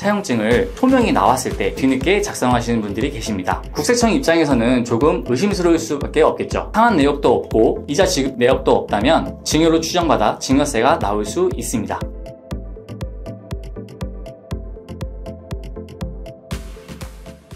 차용증을 소명이 나왔을 때 뒤늦게 작성하시는 분들이 계십니다. 국세청 입장에서는 조금 의심스러울 수밖에 없겠죠. 상환 내역도 없고 이자 지급 내역도 없다면 증여로 추정받아 증여세가 나올 수 있습니다.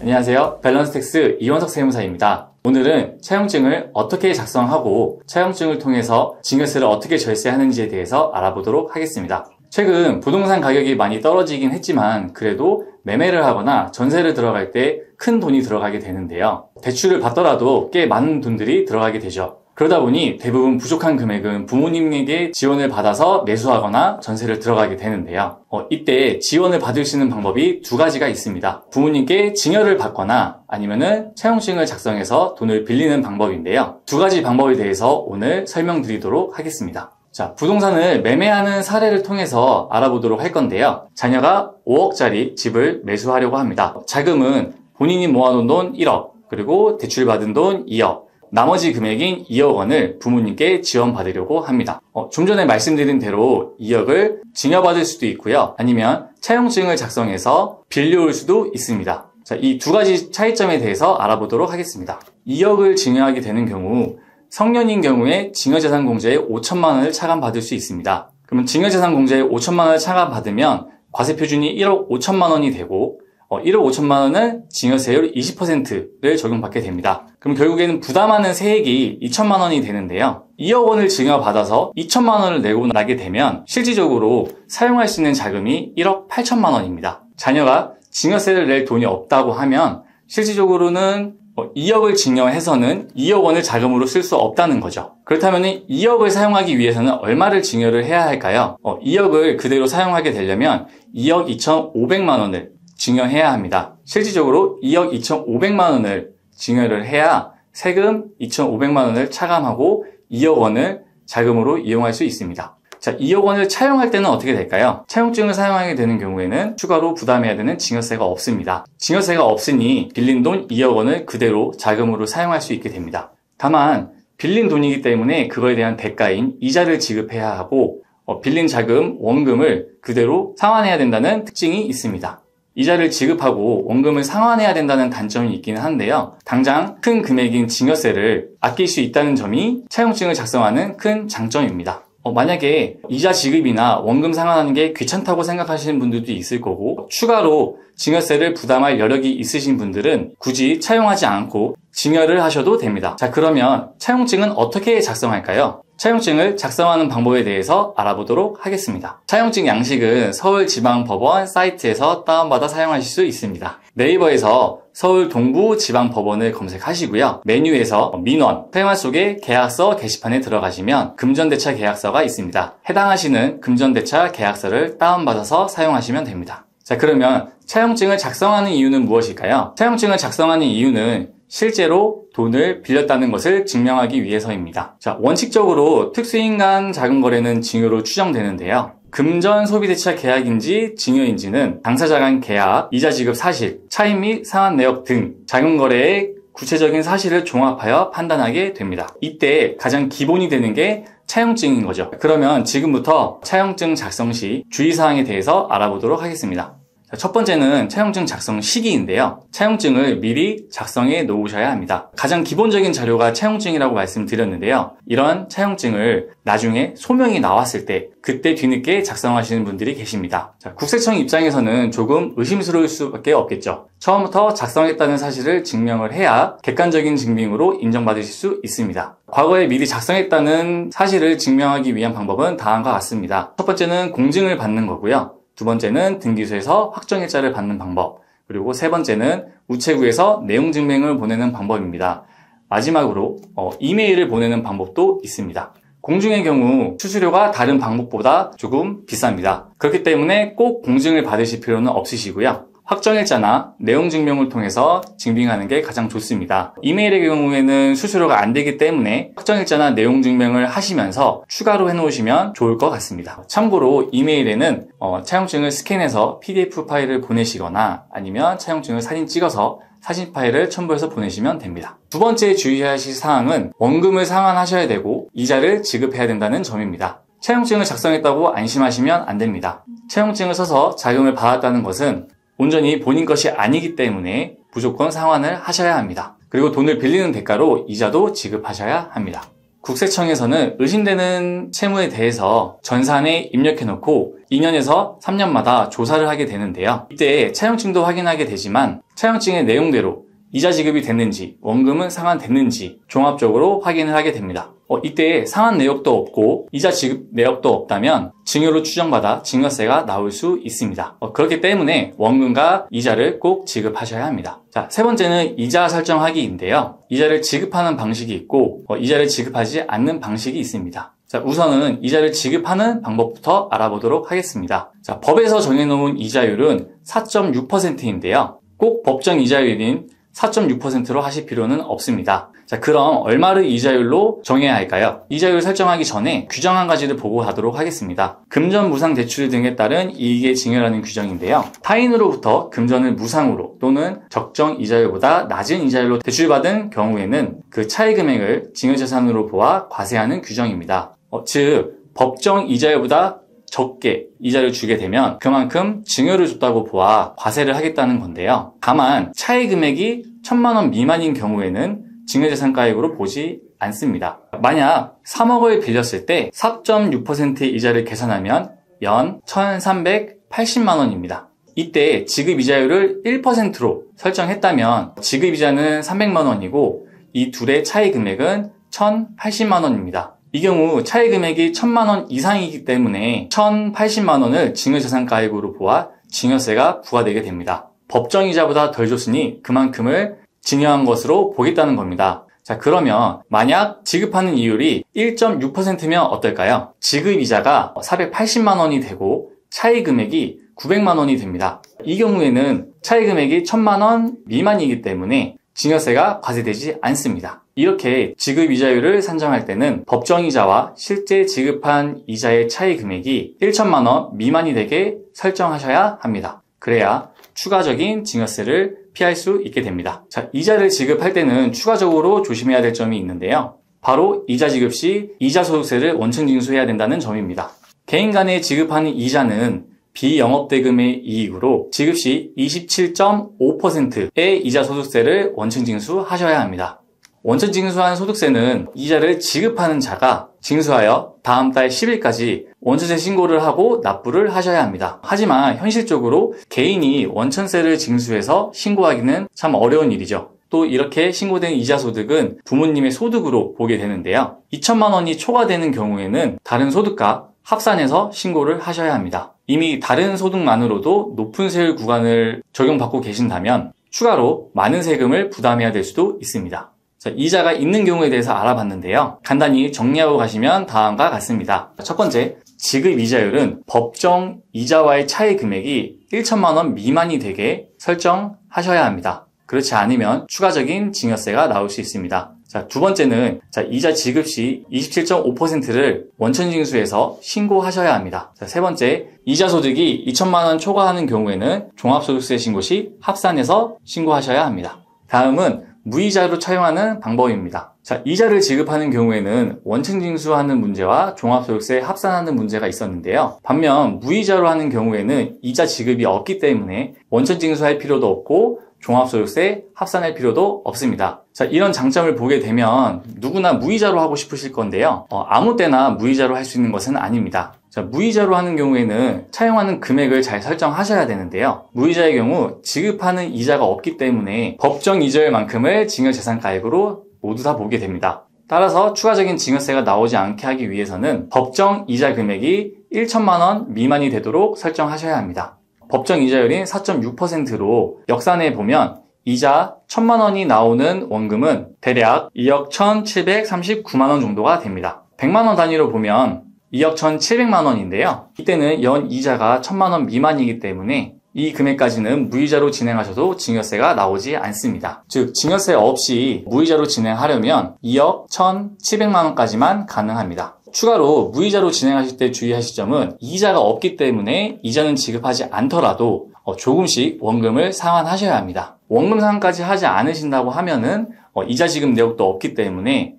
안녕하세요. 밸런스텍스 이원석 세무사입니다. 오늘은 차용증을 어떻게 작성하고 차용증을 통해서 증여세를 어떻게 절세하는지에 대해서 알아보도록 하겠습니다. 최근 부동산 가격이 많이 떨어지긴 했지만 그래도 매매를 하거나 전세를 들어갈 때 큰 돈이 들어가게 되는데요. 대출을 받더라도 꽤 많은 돈들이 들어가게 되죠. 그러다 보니 대부분 부족한 금액은 부모님에게 지원을 받아서 매수하거나 전세를 들어가게 되는데요. 이때 지원을 받을 수 있는 방법이 두 가지가 있습니다. 부모님께 증여를 받거나 아니면은 차용증을 작성해서 돈을 빌리는 방법인데요. 두 가지 방법에 대해서 오늘 설명드리도록 하겠습니다. 자, 부동산을 매매하는 사례를 통해서 알아보도록 할 건데요. 자녀가 5억짜리 집을 매수하려고 합니다. 자금은 본인이 모아놓은 돈 1억, 그리고 대출받은 돈 2억, 나머지 금액인 2억 원을 부모님께 지원받으려고 합니다. 좀 전에 말씀드린 대로 2억을 증여받을 수도 있고요. 아니면 차용증을 작성해서 빌려올 수도 있습니다. 자, 이 두 가지 차이점에 대해서 알아보도록 하겠습니다. 2억을 증여하게 되는 경우 성년인 경우에 증여재산 공제에 5천만 원을 차감받을 수 있습니다. 그러면 증여재산 공제에 5천만 원을 차감받으면 과세표준이 1억 5천만 원이 되고 1억 5천만 원은 증여세율 20%를 적용받게 됩니다. 그럼 결국에는 부담하는 세액이 2천만 원이 되는데요. 2억 원을 증여받아서 2천만 원을 내고 나게 되면 실질적으로 사용할 수 있는 자금이 1억 8천만 원입니다. 자녀가 증여세를 낼 돈이 없다고 하면 실질적으로는 2억을 증여해서는 2억 원을 자금으로 쓸 수 없다는 거죠. 그렇다면 2억을 사용하기 위해서는 얼마를 증여를 해야 할까요? 2억을 그대로 사용하게 되려면 2억 2,500만 원을 증여해야 합니다. 실질적으로 2억 2,500만 원을 증여를 해야 세금 2,500만 원을 차감하고 2억 원을 자금으로 이용할 수 있습니다. 자, 2억 원을 차용할 때는 어떻게 될까요? 차용증을 사용하게 되는 경우에는 추가로 부담해야 되는 증여세가 없습니다. 증여세가 없으니 빌린 돈 2억 원을 그대로 자금으로 사용할 수 있게 됩니다. 다만 빌린 돈이기 때문에 그거에 대한 대가인 이자를 지급해야 하고 빌린 자금, 원금을 그대로 상환해야 된다는 특징이 있습니다. 이자를 지급하고 원금을 상환해야 된다는 단점이 있기는 한데요. 당장 큰 금액인 증여세를 아낄 수 있다는 점이 차용증을 작성하는 큰 장점입니다. 만약에 이자 지급이나 원금 상환하는 게 귀찮다고 생각하시는 분들도 있을 거고 추가로 증여세를 부담할 여력이 있으신 분들은 굳이 차용하지 않고 증여를 하셔도 됩니다. 자, 그러면 차용증은 어떻게 작성할까요? 차용증을 작성하는 방법에 대해서 알아보도록 하겠습니다. 차용증 양식은 서울지방법원 사이트에서 다운받아 사용하실 수 있습니다. 네이버에서 서울 동부지방법원을 검색하시고요. 메뉴에서 민원, 테마 속에 계약서 게시판에 들어가시면 금전대차 계약서가 있습니다. 해당하시는 금전대차 계약서를 다운받아서 사용하시면 됩니다. 자, 그러면 차용증을 작성하는 이유는 무엇일까요? 차용증을 작성하는 이유는 실제로 돈을 빌렸다는 것을 증명하기 위해서입니다. 자, 원칙적으로 특수인 간 자금거래는 증여로 추정되는데요. 금전 소비대차 계약인지 증여인지는 당사자 간 계약, 이자 지급 사실, 차입 및 상환 내역 등 자금거래의 구체적인 사실을 종합하여 판단하게 됩니다. 이때 가장 기본이 되는 게 차용증인 거죠. 그러면 지금부터 차용증 작성 시 주의사항에 대해서 알아보도록 하겠습니다. 첫 번째는 차용증 작성 시기인데요. 차용증을 미리 작성해 놓으셔야 합니다. 가장 기본적인 자료가 차용증이라고 말씀드렸는데요. 이런 차용증을 나중에 소명이 나왔을 때 그때 뒤늦게 작성하시는 분들이 계십니다. 자, 국세청 입장에서는 조금 의심스러울 수밖에 없겠죠. 처음부터 작성했다는 사실을 증명을 해야 객관적인 증빙으로 인정받으실 수 있습니다. 과거에 미리 작성했다는 사실을 증명하기 위한 방법은 다음과 같습니다. 첫 번째는 공증을 받는 거고요. 두 번째는 등기소에서 확정일자를 받는 방법, 그리고 세 번째는 우체국에서 내용증명을 보내는 방법입니다. 마지막으로 이메일을 보내는 방법도 있습니다. 공증의 경우 수수료가 다른 방법보다 조금 비쌉니다. 그렇기 때문에 꼭 공증을 받으실 필요는 없으시고요. 확정일자나 내용증명을 통해서 증빙하는 게 가장 좋습니다. 이메일의 경우에는 수수료가 안 되기 때문에 확정일자나 내용증명을 하시면서 추가로 해놓으시면 좋을 것 같습니다. 참고로 이메일에는 차용증을 스캔해서 PDF 파일을 보내시거나 아니면 차용증을 사진 찍어서 사진 파일을 첨부해서 보내시면 됩니다. 두 번째 주의하실 사항은 원금을 상환하셔야 되고 이자를 지급해야 된다는 점입니다. 차용증을 작성했다고 안심하시면 안 됩니다. 차용증을 써서 자금을 받았다는 것은 온전히 본인 것이 아니기 때문에 무조건 상환을 하셔야 합니다. 그리고 돈을 빌리는 대가로 이자도 지급하셔야 합니다. 국세청에서는 의심되는 채무에 대해서 전산에 입력해놓고 2년에서 3년마다 조사를 하게 되는데요. 이때 차용증도 확인하게 되지만 차용증의 내용대로 이자 지급이 됐는지, 원금은 상환됐는지 종합적으로 확인을 하게 됩니다. 이때 상환 내역도 없고 이자 지급 내역도 없다면 증여로 추정받아 증여세가 나올 수 있습니다. 그렇기 때문에 원금과 이자를 꼭 지급하셔야 합니다. 자, 세 번째는 이자 설정하기인데요. 이자를 지급하는 방식이 있고 이자를 지급하지 않는 방식이 있습니다. 자, 우선은 이자를 지급하는 방법부터 알아보도록 하겠습니다. 자, 법에서 정해놓은 이자율은 4.6%인데요. 꼭 법정 이자율인 4.6%로 하실 필요는 없습니다. 자, 그럼 얼마를 이자율로 정해야 할까요? 이자율 설정하기 전에 규정 한 가지를 보고 가도록 하겠습니다. 금전 무상 대출 등에 따른 이익의 증여라는 규정인데요. 타인으로부터 금전을 무상으로 또는 적정 이자율보다 낮은 이자율로 대출받은 경우에는 그 차이 금액을 증여재산으로 보아 과세하는 규정입니다. 즉 법정 이자율보다 적게 이자를 주게 되면 그만큼 증여를 줬다고 보아 과세를 하겠다는 건데요. 다만 차이 금액이 1,000만 원 미만인 경우에는 증여재산가액으로 보지 않습니다. 만약 3억을 빌렸을 때 4.6% 이자를 계산하면 연 1,380만 원입니다. 이때 지급이자율을 1%로 설정했다면 지급이자는 300만 원이고 이 둘의 차이 금액은 1,080만 원입니다. 이 경우 차이 금액이 1,000만 원 이상이기 때문에 1,080만 원을 증여재산가액으로 보아 증여세가 부과되게 됩니다. 법정이자보다 덜 줬으니 그만큼을 증여한 것으로 보겠다는 겁니다. 자, 그러면 만약 지급하는 이율이 1.6%면 어떨까요? 지급이자가 480만 원이 되고 차이 금액이 900만 원이 됩니다. 이 경우에는 차이 금액이 1,000만 원 미만이기 때문에 증여세가 과세되지 않습니다. 이렇게 지급이자율을 산정할 때는 법정이자와 실제 지급한 이자의 차이 금액이 1,000만 원 미만이 되게 설정하셔야 합니다. 그래야 추가적인 증여세를 피할 수 있게 됩니다. 자, 이자를 지급할 때는 추가적으로 조심해야 될 점이 있는데요. 바로 이자 지급 시 이자소득세를 원천 징수해야 된다는 점입니다. 개인 간에 지급하는 이자는 비영업대금의 이익으로 지급 시 27.5%의 이자소득세를 원천 징수하셔야 합니다. 원천 징수한 소득세는 이자를 지급하는 자가 징수하여 다음 달 10일까지 원천세 신고를 하고 납부를 하셔야 합니다. 하지만 현실적으로 개인이 원천세를 징수해서 신고하기는 참 어려운 일이죠. 또 이렇게 신고된 이자소득은 부모님의 소득으로 보게 되는데요. 2천만 원이 초과되는 경우에는 다른 소득과 합산해서 신고를 하셔야 합니다. 이미 다른 소득만으로도 높은 세율 구간을 적용받고 계신다면 추가로 많은 세금을 부담해야 될 수도 있습니다. 자, 이자가 있는 경우에 대해서 알아봤는데요. 간단히 정리하고 가시면 다음과 같습니다. 첫 번째, 지급 이자율은 법정 이자와의 차이 금액이 1,000만 원 미만이 되게 설정하셔야 합니다. 그렇지 않으면 추가적인 증여세가 나올 수 있습니다. 자, 두 번째는 이자 지급 시 27.5%를 원천 징수해서 신고하셔야 합니다. 자, 세 번째, 이자 소득이 2천만 원 초과하는 경우에는 종합소득세 신고 시 합산해서 신고하셔야 합니다. 다음은 무이자로 차용하는 방법입니다. 자, 이자를 지급하는 경우에는 원천 징수하는 문제와 종합소득세 합산하는 문제가 있었는데요. 반면 무이자로 하는 경우에는 이자 지급이 없기 때문에 원천 징수할 필요도 없고 종합소득세 합산할 필요도 없습니다. 자, 이런 장점을 보게 되면 누구나 무이자로 하고 싶으실 건데요. 아무 때나 무이자로 할 수 있는 것은 아닙니다. 자, 무이자로 하는 경우에는 차용하는 금액을 잘 설정하셔야 되는데요. 무이자의 경우 지급하는 이자가 없기 때문에 법정 이자율만큼을 증여재산가액으로 모두 다 보게 됩니다. 따라서 추가적인 증여세가 나오지 않게 하기 위해서는 법정 이자 금액이 1천만 원 미만이 되도록 설정하셔야 합니다. 법정 이자율인 4.6%로 역산해 보면 이자 1,000만 원이 나오는 원금은 대략 2억 1,739만 원 정도가 됩니다. 100만 원 단위로 보면 2억 1,700만 원인데요. 이때는 연 이자가 1,000만 원 미만이기 때문에 이 금액까지는 무이자로 진행하셔도 증여세가 나오지 않습니다. 즉 증여세 없이 무이자로 진행하려면 2억 1,700만 원까지만 가능합니다. 추가로 무이자로 진행하실 때 주의하실 점은 이자가 없기 때문에 이자는 지급하지 않더라도 조금씩 원금을 상환하셔야 합니다. 원금 상환까지 하지 않으신다고 하면은 이자 지급 내역도 없기 때문에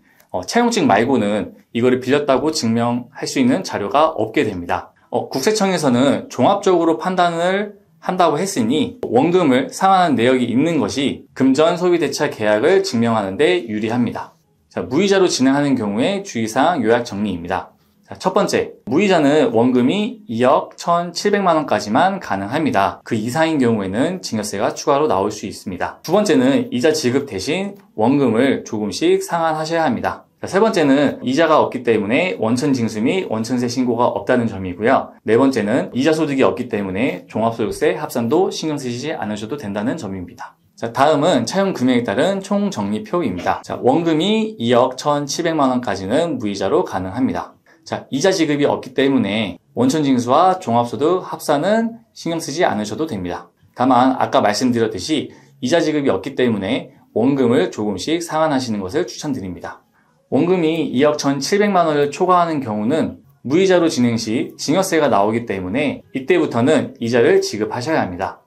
차용증 말고는 이거를 빌렸다고 증명할 수 있는 자료가 없게 됩니다. 국세청에서는 종합적으로 판단을 한다고 했으니 원금을 상환한 내역이 있는 것이 금전 소비대차 계약을 증명하는 데 유리합니다. 자, 무이자로 진행하는 경우에 주의사항 요약 정리입니다. 자, 첫 번째, 무이자는 원금이 2억 1,700만 원까지만 가능합니다. 그 이상인 경우에는 증여세가 추가로 나올 수 있습니다. 두 번째는 이자 지급 대신 원금을 조금씩 상환하셔야 합니다. 자, 세 번째는 이자가 없기 때문에 원천 징수 및 원천세 신고가 없다는 점이고요. 네 번째는 이자 소득이 없기 때문에 종합소득세 합산도 신경 쓰시지 않으셔도 된다는 점입니다. 자, 다음은 차용 금액에 따른 총 정리표입니다. 자, 원금이 2억 1,700만 원까지는 무이자로 가능합니다. 자, 이자 지급이 없기 때문에 원천 징수와 종합소득 합산은 신경 쓰지 않으셔도 됩니다. 다만 아까 말씀드렸듯이 이자 지급이 없기 때문에 원금을 조금씩 상환하시는 것을 추천드립니다. 원금이 2억 1,700만 원을 초과하는 경우는 무이자로 진행 시 증여세가 나오기 때문에 이때부터는 이자를 지급하셔야 합니다.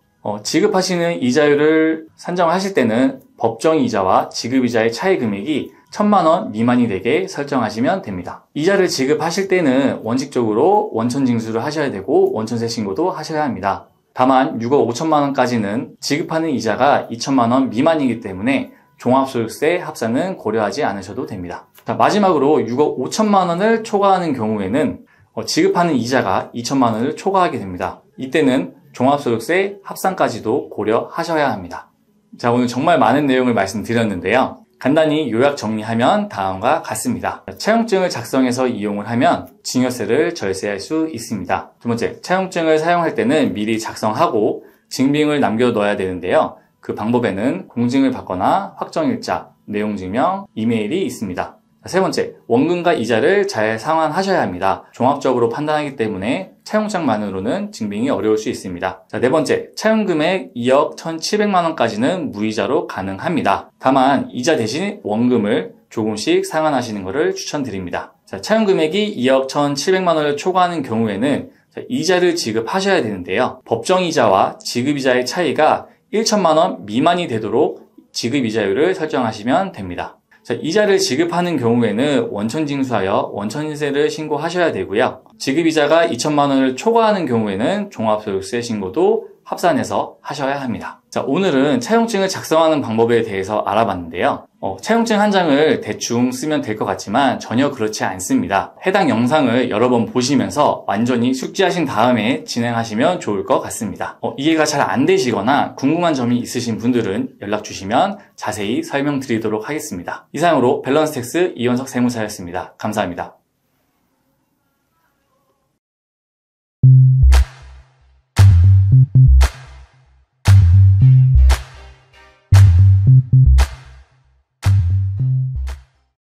지급하시는 이자율을 산정하실 때는 법정이자와 지급이자의 차이 금액이 1,000만 원 미만이 되게 설정하시면 됩니다. 이자를 지급하실 때는 원칙적으로 원천 징수를 하셔야 되고 원천세 신고도 하셔야 합니다. 다만 6억 5천만 원까지는 지급하는 이자가 2천만 원 미만이기 때문에 종합소득세 합산은 고려하지 않으셔도 됩니다. 자, 마지막으로 6억 5천만 원을 초과하는 경우에는 지급하는 이자가 2천만 원을 초과하게 됩니다. 이때는 종합소득세 합산까지도 고려하셔야 합니다. 자, 오늘 정말 많은 내용을 말씀드렸는데요. 간단히 요약 정리하면 다음과 같습니다. 차용증을 작성해서 이용을 하면 증여세를 절세할 수 있습니다. 두 번째, 차용증을 사용할 때는 미리 작성하고 증빙을 남겨둬야 되는데요. 그 방법에는 공증을 받거나 확정일자, 내용증명, 이메일이 있습니다. 세 번째, 원금과 이자를 잘 상환하셔야 합니다. 종합적으로 판단하기 때문에 차용장만으로는 증빙이 어려울 수 있습니다. 자, 네 번째, 차용금액 2억 1,700만 원까지는 무이자로 가능합니다. 다만 이자 대신 원금을 조금씩 상환하시는 것을 추천드립니다. 자, 차용금액이 2억 1,700만 원을 초과하는 경우에는 이자를 지급하셔야 되는데요. 법정이자와 지급이자의 차이가 1천만 원 미만이 되도록 지급이자율을 설정하시면 됩니다. 자, 이자를 지급하는 경우에는 원천 징수하여 원천세를 신고하셔야 되고요. 지급이자가 2천만 원을 초과하는 경우에는 종합소득세 신고도 합산해서 하셔야 합니다. 자, 오늘은 차용증을 작성하는 방법에 대해서 알아봤는데요. 차용증 한 장을 대충 쓰면 될 것 같지만 전혀 그렇지 않습니다. 해당 영상을 여러 번 보시면서 완전히 숙지하신 다음에 진행하시면 좋을 것 같습니다. 이해가 잘 안 되시거나 궁금한 점이 있으신 분들은 연락 주시면 자세히 설명드리도록 하겠습니다. 이상으로 밸런스 텍스 이원석 세무사였습니다. 감사합니다.